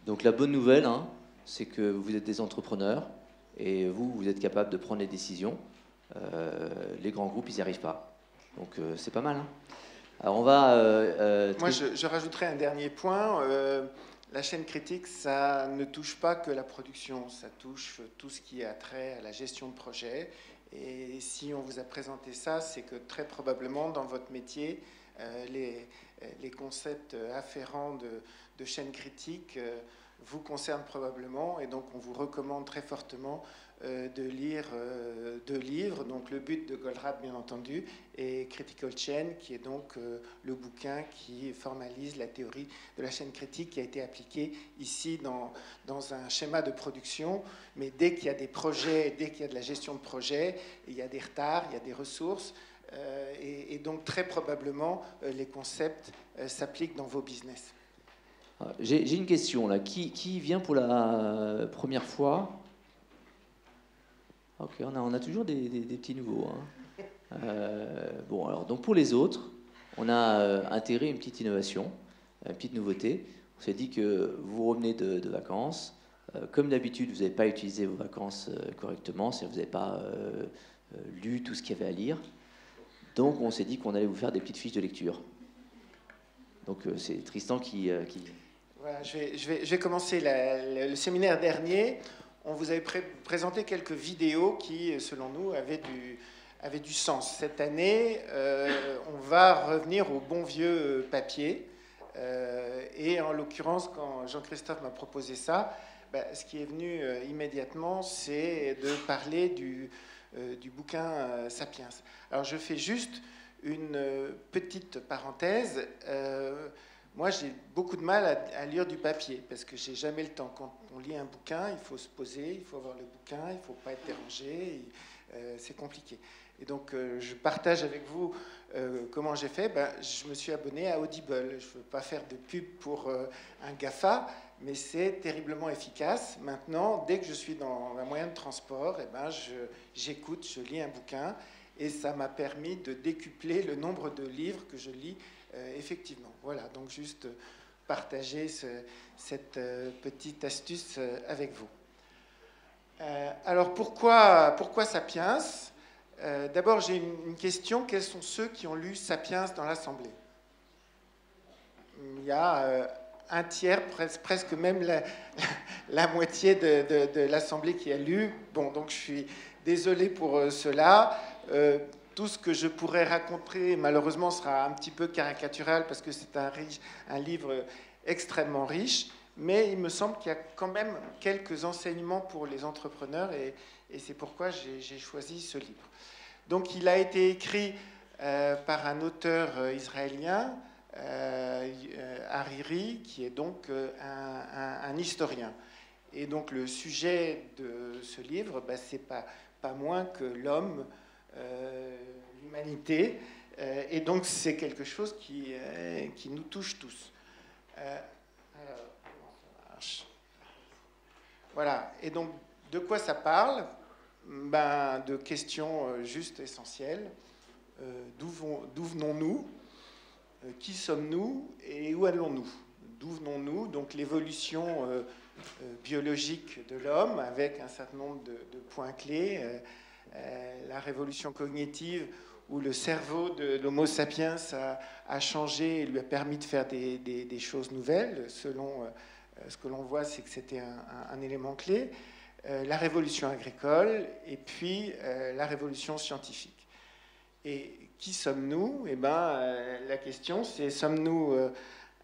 Donc la bonne nouvelle, hein, c'est que vous êtes des entrepreneurs et vous êtes capable de prendre les décisions. Les grands groupes, ils n'y arrivent pas. Donc c'est pas mal. Hein. Alors on va... Moi, je rajouterais un dernier point. La chaîne critique, ça ne touche pas que la production, ça touche tout ce qui a trait à la gestion de projet. Et si on vous a présenté ça, c'est que très probablement dans votre métier, les concepts afférents de chaîne critique vous concernent probablement. Et donc on vous recommande très fortement de lire deux livres. Donc le but de Goldratt, bien entendu, et Critical Chain, qui est donc le bouquin qui formalise la théorie de la chaîne critique qui a été appliquée ici dans un schéma de production. Mais dès qu'il y a des projets, dès qu'il y a de la gestion de projet, il y a des retards, il y a des ressources. Et donc très probablement, les concepts s'appliquent dans vos business. J'ai une question là. Qui vient pour la première fois? Ok, on a toujours des petits nouveaux. Hein. Bon, alors, donc pour les autres, on a intégré une petite innovation, une petite nouveauté. On s'est dit que vous revenez de vacances. Comme d'habitude, vous n'avez pas utilisé vos vacances correctement, c'est-à-dire que vous n'avez pas lu tout ce qu'il y avait à lire. Donc on s'est dit qu'on allait vous faire des petites fiches de lecture. Donc c'est Tristan qui... Voilà, je vais commencer le séminaire dernier. On vous avait présenté quelques vidéos qui, selon nous, avaient du sens. Cette année, on va revenir au bon vieux papier. Et en l'occurrence, quand Jean-Christophe m'a proposé ça, ce qui est venu immédiatement, c'est de parler du bouquin Sapiens. Alors, je fais juste une petite parenthèse. Moi, j'ai beaucoup de mal à lire du papier parce que j'ai jamais le temps. Quand on lit un bouquin, il faut se poser, il faut avoir le bouquin, il ne faut pas être dérangé. C'est compliqué. Et donc, je partage avec vous comment j'ai fait. Je me suis abonné à Audible. Je ne veux pas faire de pub pour un GAFA, mais c'est terriblement efficace. Maintenant, dès que je suis dans un moyen de transport, j'écoute, je lis un bouquin. Et ça m'a permis de décupler le nombre de livres que je lis effectivement. Voilà, donc juste partager cette petite astuce avec vous. Alors pourquoi Sapiens? D'abord, j'ai une question. Quels sont ceux qui ont lu Sapiens dans l'Assemblée? Il y a un tiers, presque même la moitié de l'Assemblée qui a lu. Bon, donc je suis désolé pour cela. Tout ce que je pourrais raconter, malheureusement, sera un petit peu caricatural parce que c'est un livre extrêmement riche, mais il me semble qu'il y a quand même quelques enseignements pour les entrepreneurs et c'est pourquoi j'ai choisi ce livre. Donc, il a été écrit par un auteur israélien, Hariri, qui est donc un historien. Et donc, le sujet de ce livre, c'est pas moins que l'homme, l'humanité, et donc c'est quelque chose qui nous touche tous. Alors, comment ça marche? Voilà, et donc de quoi ça parle? De questions juste essentielles. D'où venons-nous? Qui sommes-nous? Et où allons-nous? D'où venons-nous? Donc l'évolution biologique de l'homme, avec un certain nombre de points clés. La révolution cognitive où le cerveau de l'Homo sapiens a changé et lui a permis de faire des choses nouvelles. Selon ce que l'on voit, c'est que c'était un élément clé. La révolution agricole et puis la révolution scientifique. Et qui sommes-nous? La question, c'est sommes-nous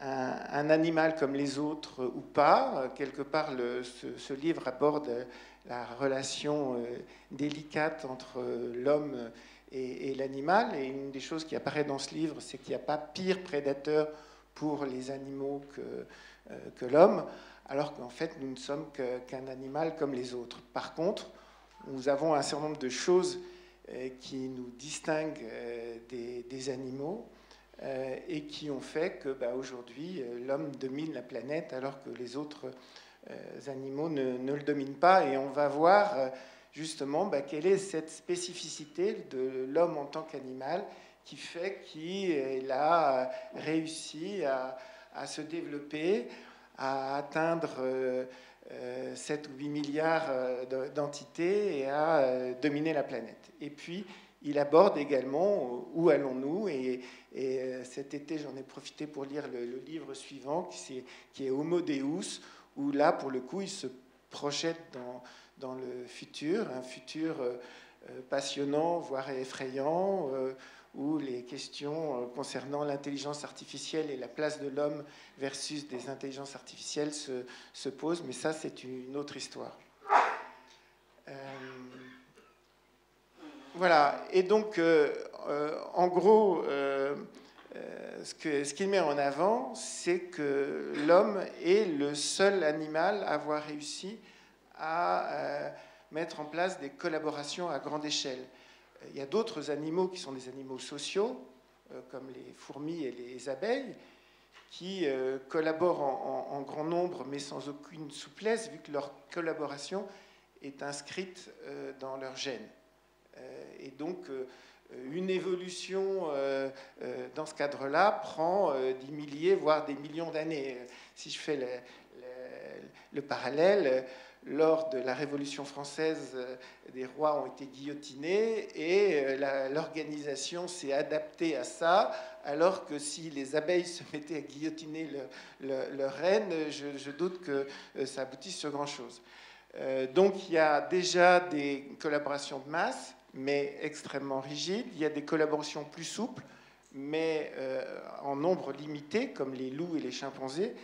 un animal comme les autres ou pas? Quelque part, ce livre aborde la relation délicate entre l'homme et l'animal. Et une des choses qui apparaît dans ce livre, c'est qu'il n'y a pas pire prédateur pour les animaux que l'homme, alors qu'en fait, nous ne sommes qu'un animal comme les autres. Par contre, nous avons un certain nombre de choses qui nous distinguent des animaux et qui ont fait que aujourd'hui, l'homme domine la planète alors que les autres animaux ne le dominent pas. Et on va voir justement quelle est cette spécificité de l'homme en tant qu'animal qui fait qu'il a réussi à se développer, à atteindre 7 ou 8 milliards d'entités et à dominer la planète. Et puis, il aborde également où allons-nous, et cet été, j'en ai profité pour lire le livre suivant, qui est Homo Deus, où là, pour le coup, il se projette dans le futur, un futur passionnant, voire effrayant, où les questions concernant l'intelligence artificielle et la place de l'homme versus des intelligences artificielles se posent, mais ça, c'est une autre histoire. Voilà, et donc, en gros, ce qu'il met en avant, c'est que l'homme est le seul animal à avoir réussi à mettre en place des collaborations à grande échelle. Il y a d'autres animaux qui sont des animaux sociaux, comme les fourmis et les abeilles, qui collaborent en grand nombre, mais sans aucune souplesse, vu que leur collaboration est inscrite dans leur gène. Et donc, une évolution dans ce cadre-là prend des milliers, voire des millions d'années. Si je fais le parallèle, lors de la Révolution française, des rois ont été guillotinés et l'organisation s'est adaptée à ça, alors que si les abeilles se mettaient à guillotiner leur reine, je doute que ça aboutisse sur grand-chose. Donc il y a déjà des collaborations de masse, mais extrêmement rigides. Il y a des collaborations plus souples, mais en nombre limité, comme les loups et les chimpanzés,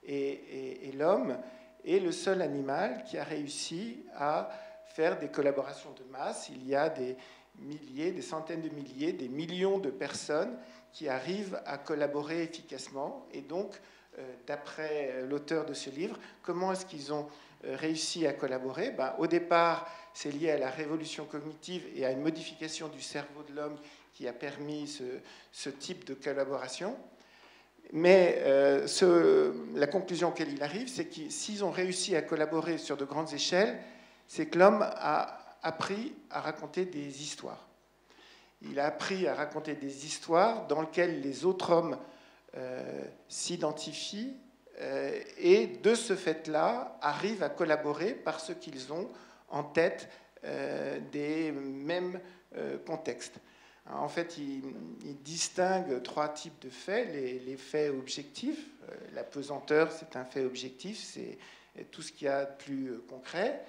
et l'homme est le seul animal qui a réussi à faire des collaborations de masse. Il y a des milliers, des centaines de milliers, des millions de personnes qui arrivent à collaborer efficacement. Et donc, d'après l'auteur de ce livre, comment est-ce qu'ils ont réussi à collaborer? Au départ, c'est lié à la révolution cognitive et à une modification du cerveau de l'homme qui a permis ce type de collaboration. Mais la conclusion auquel il arrive, c'est que s'ils ont réussi à collaborer sur de grandes échelles, c'est que l'homme a appris à raconter des histoires. Il a appris à raconter des histoires dans lesquelles les autres hommes s'identifient et de ce fait-là arrivent à collaborer parce qu'ils ont en tête des mêmes contextes. En fait, il distingue trois types de faits. Les faits objectifs, la pesanteur, c'est un fait objectif, c'est tout ce qu'il y a de plus concret.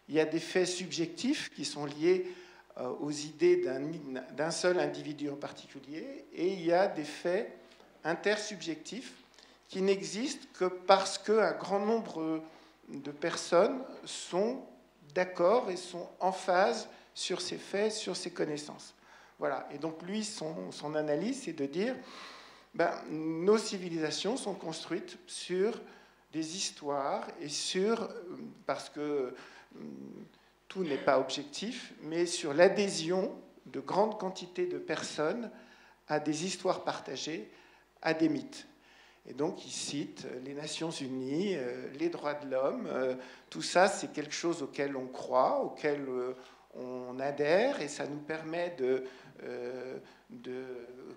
Il y a des faits subjectifs qui sont liés aux idées d'un seul individu en particulier, et il y a des faits intersubjectifs qui n'existent que parce qu'un grand nombre de personnes sont d'accord et sont en phase sur ces faits, sur ces connaissances. Voilà. Et donc lui, son analyse, c'est de dire nos civilisations sont construites sur des histoires et parce que tout n'est pas objectif, mais sur l'adhésion de grandes quantités de personnes à des histoires partagées, à des mythes. Et donc il cite les Nations Unies, les droits de l'homme, tout ça c'est quelque chose auquel on croit, auquel on adhère, et ça nous permet de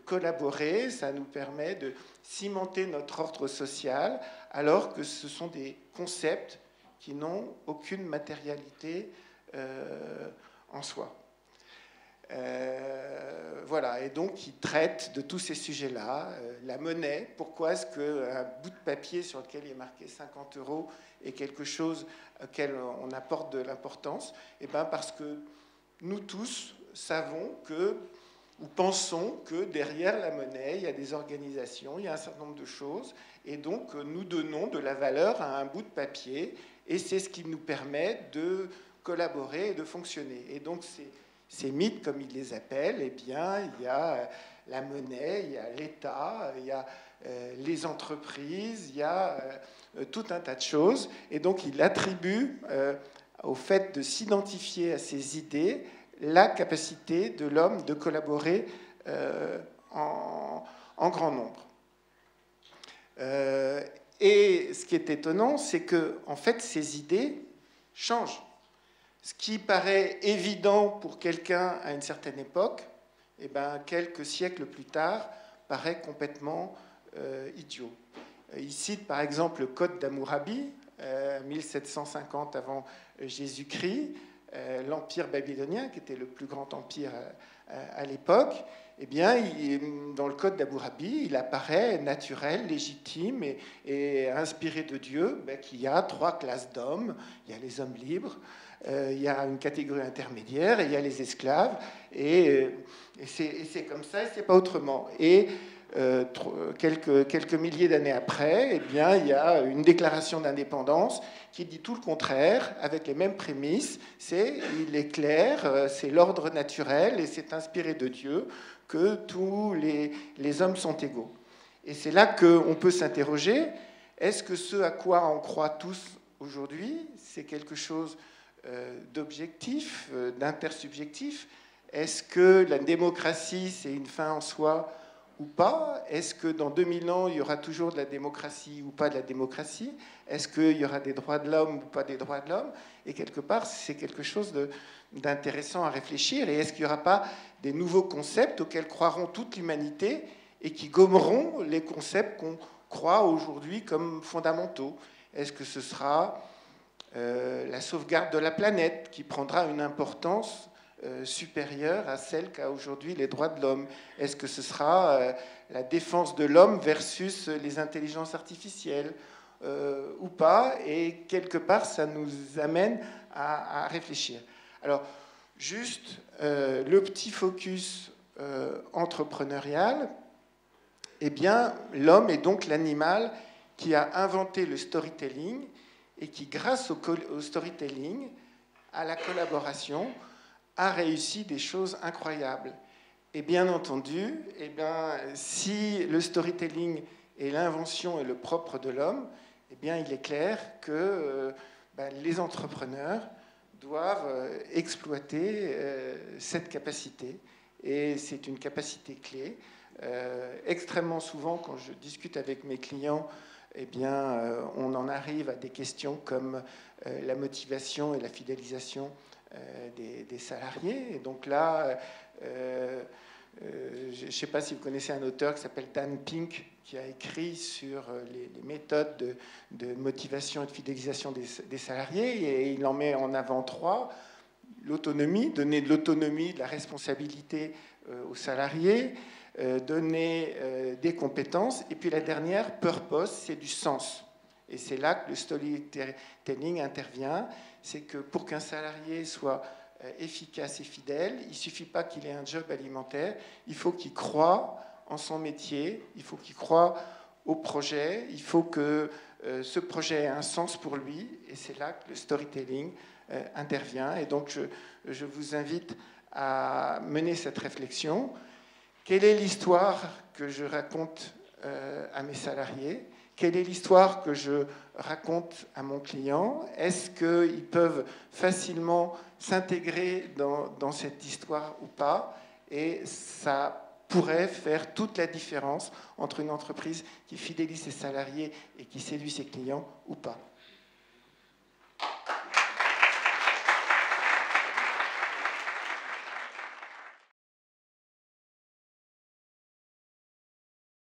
collaborer, ça nous permet de cimenter notre ordre social, alors que ce sont des concepts qui n'ont aucune matérialité en soi. Voilà, et donc il traite de tous ces sujets-là. La monnaie, pourquoi est-ce qu'un bout de papier sur lequel il est marqué 50 € est quelque chose auquel on apporte de l'importance? Eh bien, parce que nous tous savons ou pensons que derrière la monnaie, il y a des organisations, il y a un certain nombre de choses, et donc nous donnons de la valeur à un bout de papier, et c'est ce qui nous permet de collaborer et de fonctionner. Et donc ces mythes, comme il les appelle, eh bien, il y a la monnaie, il y a l'État, il y a les entreprises, il y a tout un tas de choses. Et donc, il attribue au fait de s'identifier à ces idées la capacité de l'homme de collaborer en grand nombre. Et ce qui est étonnant, c'est que, en fait, ces idées changent. Ce qui paraît évident pour quelqu'un à une certaine époque, eh ben, quelques siècles plus tard, paraît complètement idiot. Il cite par exemple le Code d'Hammurabi, 1750 avant Jésus-Christ, l'empire babylonien, qui était le plus grand empire à l'époque. Eh bien, dans le Code d'Hammurabi, il apparaît naturel, légitime et inspiré de Dieu qu'il y a 3 classes d'hommes. Il y a les hommes libres, il y a une catégorie intermédiaire, et il y a les esclaves. Et c'est comme ça, et c'est pas autrement. Et quelques milliers d'années après, eh bien, il y a une déclaration d'indépendance qui dit tout le contraire, avec les mêmes prémices. Il est clair, c'est l'ordre naturel et c'est inspiré de Dieu que tous les hommes sont égaux. Et c'est là qu'on peut s'interroger, est-ce que ce à quoi on croit tous aujourd'hui, c'est quelque chose d'objectif, d'intersubjectif? Est-ce que la démocratie, c'est une fin en soi ou pas? Est-ce que dans 2000 ans, il y aura toujours de la démocratie ou pas de la démocratie? Est-ce qu'il y aura des droits de l'homme ou pas des droits de l'homme? Et quelque part, c'est quelque chose d'intéressant à réfléchir. Et est-ce qu'il n'y aura pas des nouveaux concepts auxquels croiront toute l'humanité et qui gommeront les concepts qu'on croit aujourd'hui comme fondamentaux? Est-ce que ce sera la sauvegarde de la planète qui prendra une importance supérieure à celle qu'a aujourd'hui les droits de l'homme? Est-ce que ce sera la défense de l'homme versus les intelligences artificielles ou pas? Et quelque part, ça nous amène à réfléchir. Alors, juste le petit focus entrepreneurial, eh bien, l'homme est donc l'animal qui a inventé le storytelling et qui, grâce au storytelling, à la collaboration, a réussi des choses incroyables. Et bien entendu, eh bien, si le storytelling est l'invention et le propre de l'homme, eh bien, il est clair que les entrepreneurs doivent exploiter cette capacité. Et c'est une capacité clé. Extrêmement souvent, quand je discute avec mes clients, eh bien, on en arrive à des questions comme la motivation et la fidélisation des salariés. Et donc là, je ne sais pas si vous connaissez un auteur qui s'appelle Dan Pink, qui a écrit sur les méthodes de motivation et de fidélisation des salariés, et il en met en avant 3. L'autonomie, donner de l'autonomie, de la responsabilité aux salariés, donner des compétences, et puis la dernière, purpose, c'est du sens. Et c'est là que le storytelling intervient. C'est que pour qu'un salarié soit efficace et fidèle, il ne suffit pas qu'il ait un job alimentaire, il faut qu'il croie en son métier, il faut qu'il croie au projet, il faut que ce projet ait un sens pour lui, et c'est là que le storytelling intervient. Et donc je vous invite à mener cette réflexion. Quelle est l'histoire que je raconte à mes salariés? Quelle est l'histoire que je raconte à mon client? Est-ce qu'ils peuvent facilement s'intégrer dans cette histoire ou pas? Et ça pourrait faire toute la différence entre une entreprise qui fidélise ses salariés et qui séduit ses clients ou pas.